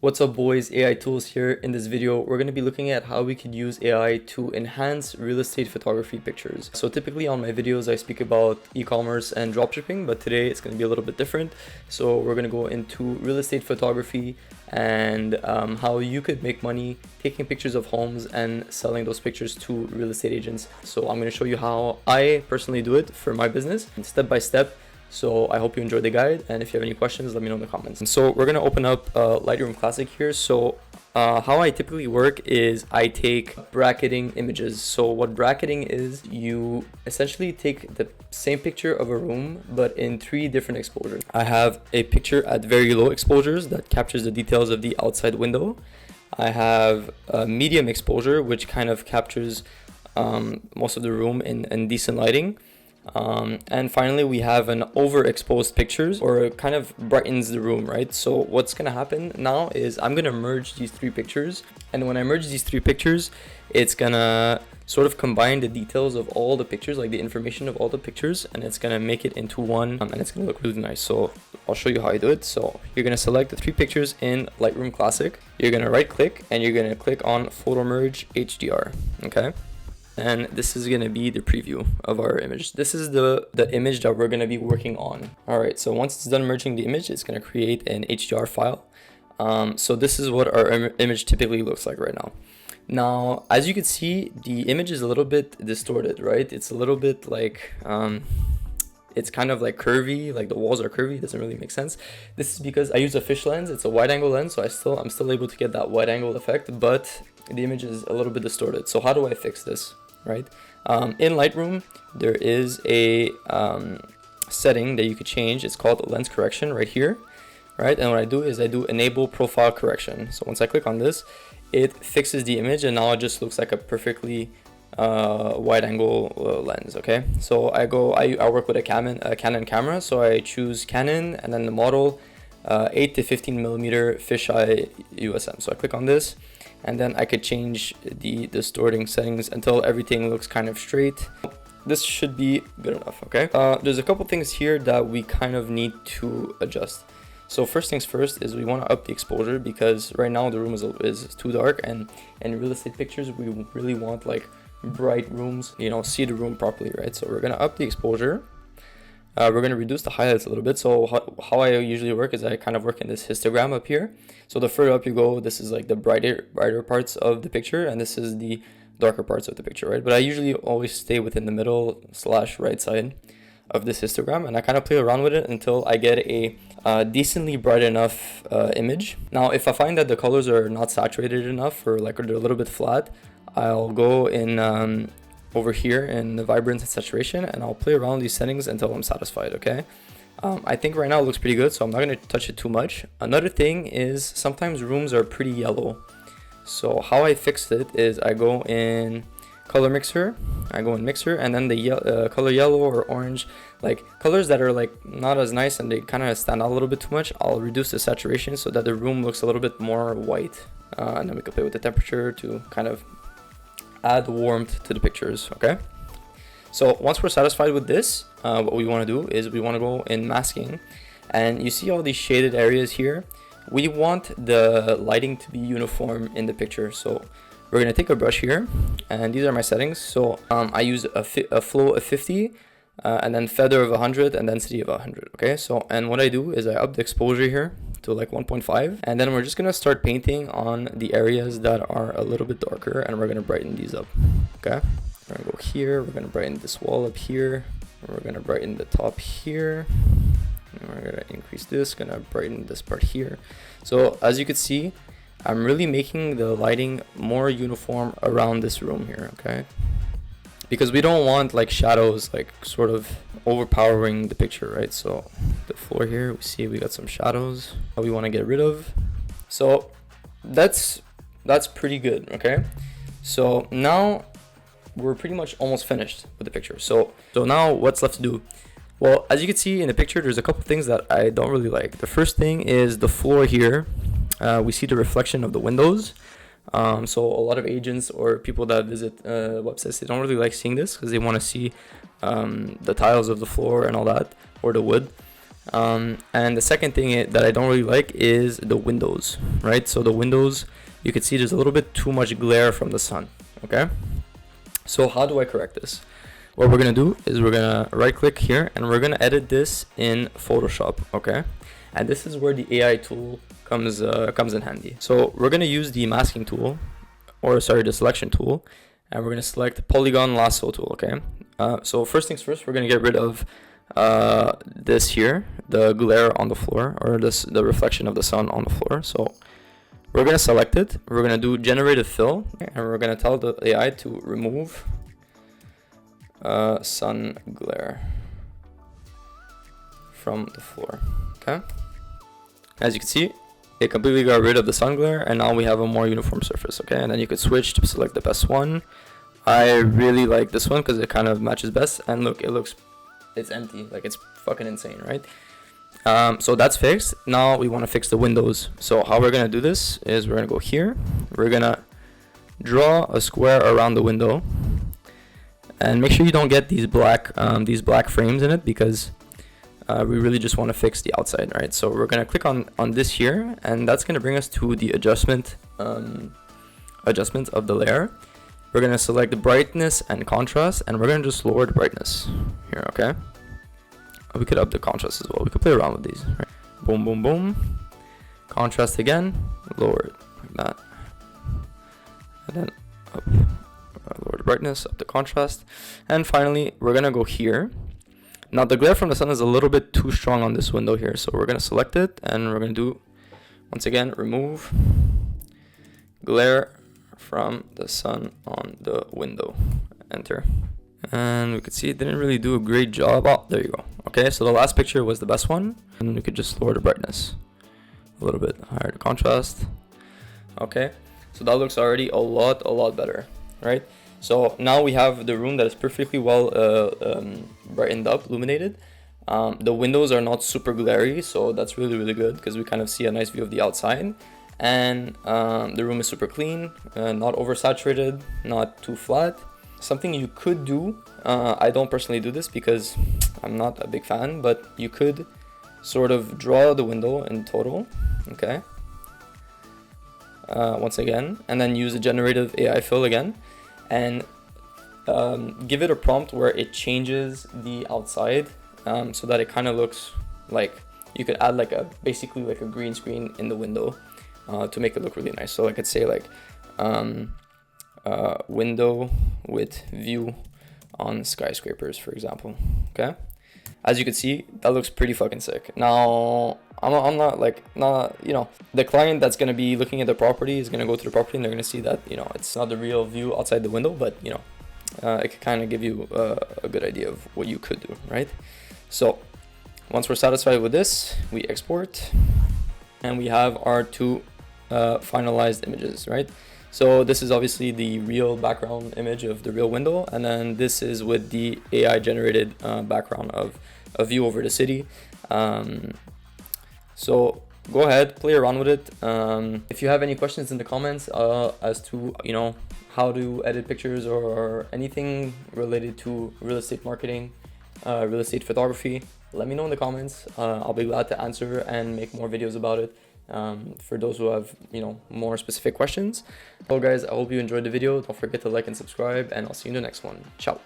What's up boys, AI Tools here. In this video, we're going to be looking at how we could use AI to enhance real estate photography pictures. So typically on my videos, I speak about e-commerce and dropshipping, but today it's going to be a little bit different. So we're going to go into real estate photography and how you could make money taking pictures of homes and selling those pictures to real estate agents. So I'm going to show you how I personally do it for my business step by step. So I hope you enjoyed the guide, and if you have any questions, let me know in the comments. And so we're going to open up Lightroom Classic here. So how I typically work is I take bracketing images. So what bracketing is, you essentially take the same picture of a room, but in 3 different exposures. I have a picture at very low exposures that captures the details of the outside window. I have a medium exposure, which kind of captures most of the room in decent lighting. And finally, we have an overexposed pictures, or it kind of brightens the room, right? So what's gonna happen now is I'm gonna merge these 3 pictures, and when I merge these 3 pictures, it's gonna sort of combine the details of all the pictures, like the information of all the pictures, and it's gonna make it into one, and it's gonna look really nice. So I'll show you how I do it. So you're gonna select the 3 pictures in Lightroom Classic. You're gonna right click and you're gonna click on Photo Merge HDR, okay? And this is going to be the preview of our image. This is the image that we're going to be working on. All right, so once it's done merging the image, it's going to create an HDR file. So this is what our image typically looks like right now. Now, as you can see, the image is a little bit distorted, right? It's a little bit like, it's kind of like curvy, like the walls are curvy. It doesn't really make sense. This is because I use a fish lens. It's a wide angle lens, so I'm still able to get that wide angle effect, but the image is a little bit distorted. So how do I fix this? Right, in Lightroom there is a setting that you could change. It's called lens correction right here, right? And what I do is I do enable profile correction. So once I click on this, it fixes the image, and now it just looks like a perfectly wide angle lens. Okay, so I work with a Canon camera, so I choose Canon, and then the model 8 to 15 millimeter fisheye USM. So I click on this, and then I could change the distorting settings until everything looks kind of straight. This should be good enough, okay? There's a couple things here that we kind of need to adjust. So first things first is we want to up the exposure, because right now the room is too dark, and in real estate pictures we really want like bright rooms, you know, see the room properly, right? So we're gonna up the exposure. We're going to reduce the highlights a little bit. So how I usually work is I kind of work in this histogram up here. So the further up you go, this is like the brighter parts of the picture, and this is the darker parts of the picture, right? But I usually always stay within the middle / right side of this histogram, and I kind of play around with it until I get a decently bright enough image. Now, if I find that the colors are not saturated enough, or like they're a little bit flat, I'll go in over here in the vibrance and saturation, and I'll play around these settings until I'm satisfied, okay? I think right now it looks pretty good, so I'm not going to touch it too much. Another thing is sometimes rooms are pretty yellow. So how I fixed it is I go in color mixer, and then the color yellow or orange, like colors that are like not as nice and they kind of stand out a little bit too much, I'll reduce the saturation so that the room looks a little bit more white. And then we can play with the temperature to kind of add warmth to the pictures, okay? So once we're satisfied with this, what we want to do is we want to go in masking, and you see all these shaded areas here. We want the lighting to be uniform in the picture. So we're going to take a brush here, and these are my settings. So I use a flow of 50, and then feather of 100, and density of 100, okay? So, and what I do is I up the exposure here to like 1.5, and then we're just gonna start painting on the areas that are a little bit darker, and we're gonna brighten these up, okay? We're gonna go here, we're gonna brighten this wall up here, we're gonna brighten the top here, and we're gonna increase this, gonna brighten this part here. So as you can see, I'm really making the lighting more uniform around this room here, okay? Because we don't want like shadows like sort of overpowering the picture, right? So the floor here, we see we got some shadows that we want to get rid of. So that's pretty good, okay? So now we're pretty much almost finished with the picture. So now what's left to do? Well, as you can see in the picture, there's a couple things that I don't really like. The first thing is the floor here. We see the reflection of the windows. So a lot of agents or people that visit websites, they don't really like seeing this because they want to see the tiles of the floor and all that, or the wood. And the second thing that I don't really like is the windows, right? So the windows, you can see there's a little bit too much glare from the sun, okay? So how do I correct this? What we're gonna do is we're gonna right click here and we're gonna edit this in Photoshop, okay? And this is where the AI tool comes in handy. So we're gonna use the masking tool, or sorry, the selection tool, and we're gonna select polygon lasso tool, okay? So first things first, we're gonna get rid of this here, the glare on the floor, or the reflection of the sun on the floor. So we're gonna select it. We're gonna do generative fill, and we're gonna tell the AI to remove sun glare from the floor. Okay. As you can see, it completely got rid of the sun glare, and now we have a more uniform surface. Okay, and then you could switch to select the best one. I really like this one because it kind of matches best. And look, it's empty. Like, it's fucking insane, right? So that's fixed. Now we want to fix the windows. So how we're gonna do this is we're gonna go here. We're gonna draw a square around the window, and make sure you don't get these black frames in it, because we really just want to fix the outside, right? So we're gonna click on this here, and that's gonna bring us to the adjustment of the layer. We're gonna select the brightness and contrast, and we're gonna just lower the brightness here, okay? We could up the contrast as well. We could play around with these, right? Boom, boom, boom. Contrast again, lower it like that, and then up, lower the brightness, up the contrast, and finally we're gonna go here. Now the glare from the sun is a little bit too strong on this window here, so we're gonna select it, and we're gonna do, once again, remove glare from the sun on the window. Enter. And we could see it didn't really do a great job. Oh, there you go. Okay, so the last picture was the best one, and we could just lower the brightness a little bit, higher the contrast. Okay, so that looks already a lot better, right? So now we have the room that is perfectly well brightened up, illuminated. The windows are not super glary, so that's really good, because we kind of see a nice view of the outside. And the room is super clean, not oversaturated, not too flat. Something you could do, I don't personally do this because I'm not a big fan, but you could sort of draw the window in total, okay? Once again, and then use a generative AI fill again, and give it a prompt where it changes the outside, so that it kind of looks like you could add like basically like a green screen in the window, to make it look really nice. So I could say like window with view on skyscrapers, for example. Okay, as you can see, that looks pretty fucking sick. Now I'm not you know, the client that's going to be looking at the property is going to go to the property, and they're going to see that, you know, it's not the real view outside the window, but you know, it can kind of give you a good idea of what you could do, right? So once we're satisfied with this, we export, and we have our two finalized images, right? So this is obviously the real background image of the real window, and then this is with the AI generated background of a view over the city. So go ahead, play around with it. If you have any questions in the comments as to, you know, how to edit pictures or anything related to real estate marketing, real estate photography, let me know in the comments. I'll be glad to answer and make more videos about it. For those who have, you know, more specific questions. Well guys, I hope you enjoyed the video. Don't forget to like and subscribe, and I'll see you in the next one. Ciao.